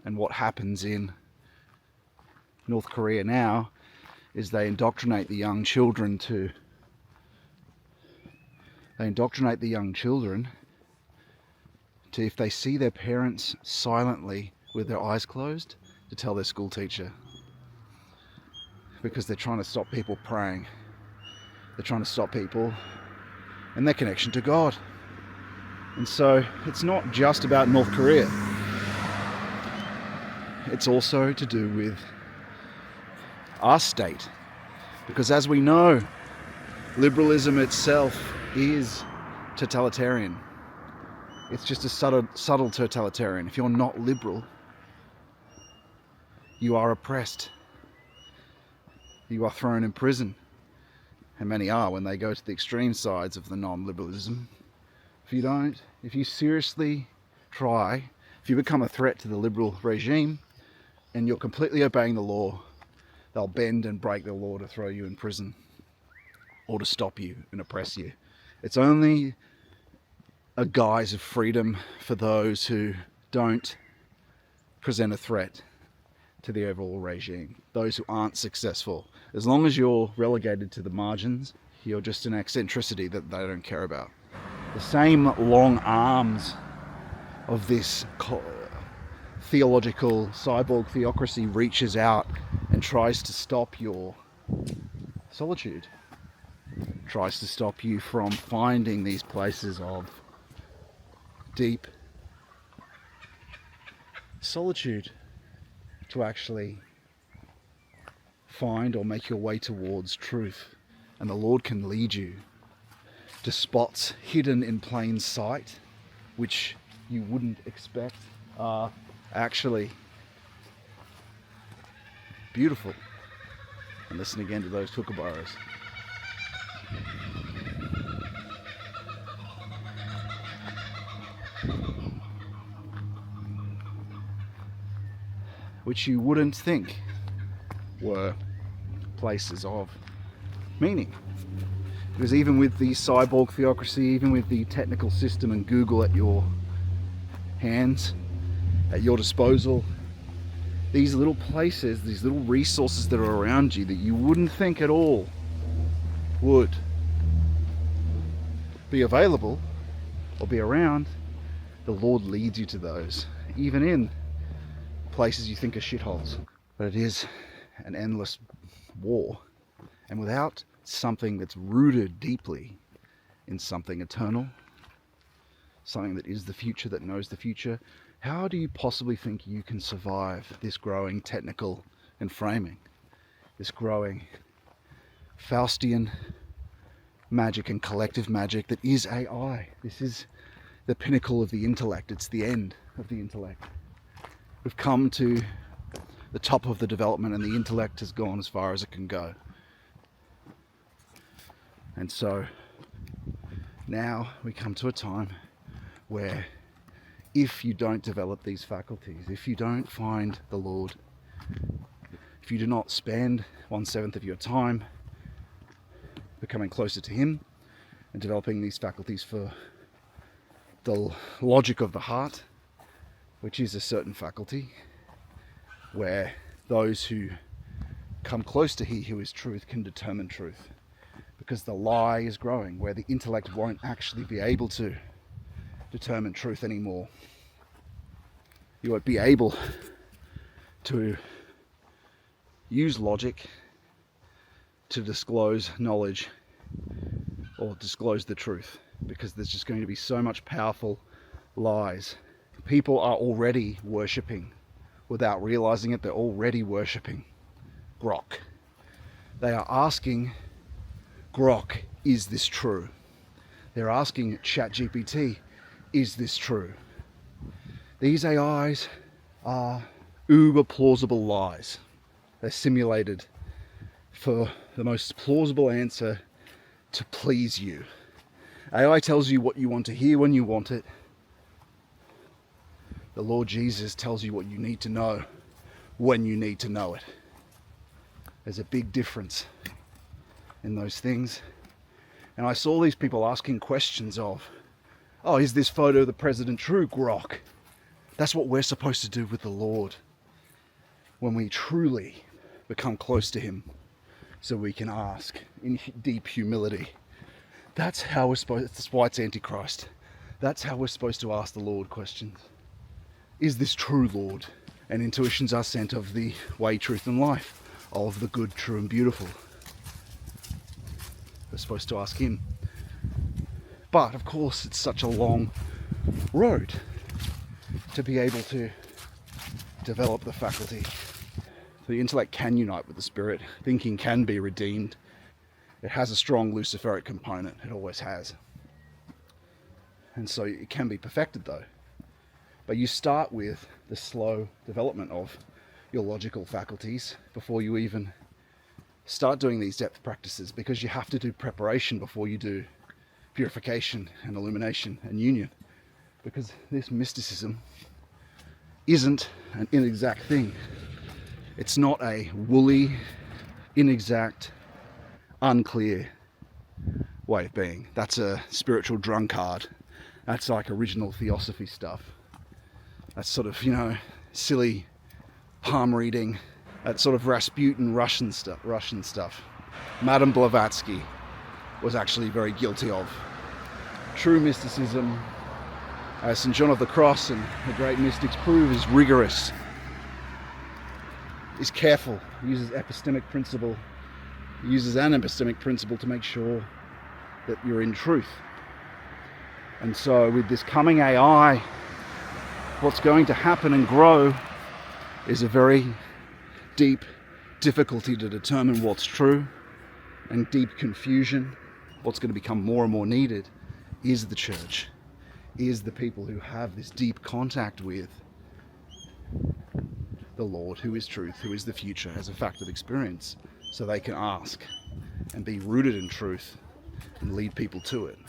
And what happens in North Korea now is they indoctrinate the young children to if they see their parents silently with their eyes closed, to tell their school teacher, because they're trying to stop people praying. They're trying to stop people and their connection to God. And so it's not just about North Korea. It's also to do with our state. Because as we know, liberalism itself is totalitarian. It's just a subtle totalitarian. If you're not liberal, you are oppressed. You are thrown in prison. And many are when they go to the extreme sides of the non-liberalism. If you seriously try, if you become a threat to the liberal regime and you're completely obeying the law, they'll bend and break the law to throw you in prison or to stop you and oppress you. It's only a guise of freedom for those who don't present a threat to the overall regime, those who aren't successful. As long as you're relegated to the margins, you're just an eccentricity that they don't care about. The same long arms of this theological cyborg theocracy reaches out and tries to stop your solitude, tries to stop you from finding these places of deep solitude to actually find or make your way towards truth. And the Lord can lead you to spots hidden in plain sight, which you wouldn't expect are actually beautiful. And listen again to those kookaburras. Which you wouldn't think were places of meaning. Because even with the cyborg theocracy, even with the technical system and Google at your hands, at your disposal, these little places, these little resources that are around you that you wouldn't think at all would be available or be around, the Lord leads you to those, even in places you think are shitholes. But it is an endless war, and without something that's rooted deeply in something eternal, something that is the future, that knows the future, how do you possibly think you can survive this growing technical enframing, this growing Faustian magic and collective magic that is AI? This is the pinnacle of the intellect. It's the end of the intellect. We've come to the top of the development and the intellect has gone as far as it can go. And so now we come to a time where if you don't develop these faculties, if you don't find the Lord, if you do not spend 1/7 of your time becoming closer to Him and developing these faculties for the logic of the heart, which is a certain faculty where those who come close to He who is truth can determine truth. Because the lie is growing, where the intellect won't actually be able to determine truth anymore. You won't be able to use logic to disclose knowledge or disclose the truth, because there's just going to be so much powerful lies. People are already worshipping, without realizing it, they're already worshipping Grok. They are asking Grok, is this true? They're asking ChatGPT, is this true? These AIs are uber plausible lies. They're simulated for the most plausible answer to please you. AI tells you what you want to hear when you want it. The Lord Jesus tells you what you need to know when you need to know it. There's a big difference in those things. And I saw these people asking questions of, oh, is this photo of the president true, Grok? That's what we're supposed to do with the Lord when we truly become close to him, so we can ask in deep humility. That's how we're supposed, that's why it's Antichrist. That's how we're supposed to ask the Lord questions. Is this true, Lord? And intuitions are sent of the way, truth and life, of the good, true and beautiful. We're supposed to ask him. But of course it's such a long road to be able to develop the faculty. The intellect can unite with the spirit. Thinking can be redeemed. It has a strong Luciferic component. It always has. And so it can be perfected though. But you start with the slow development of your logical faculties before you even start doing these depth practices, because you have to do preparation before you do purification and illumination and union. Because this mysticism isn't an inexact thing. It's not a woolly, inexact, unclear way of being. That's a spiritual drunkard. That's like original theosophy stuff. That's sort of, silly palm reading. That sort of Rasputin Russian stuff. Madame Blavatsky was actually very guilty of. True mysticism, as St. John of the Cross and the great mystics prove, is rigorous, is careful, uses epistemic principle, uses an epistemic principle to make sure that you're in truth. And so with this coming AI, what's going to happen and grow is a very deep difficulty to determine what's true, and deep confusion. What's going to become more and more needed is the church, is the people who have this deep contact with the Lord, who is truth, who is the future, as a fact of experience, so they can ask and be rooted in truth and lead people to it.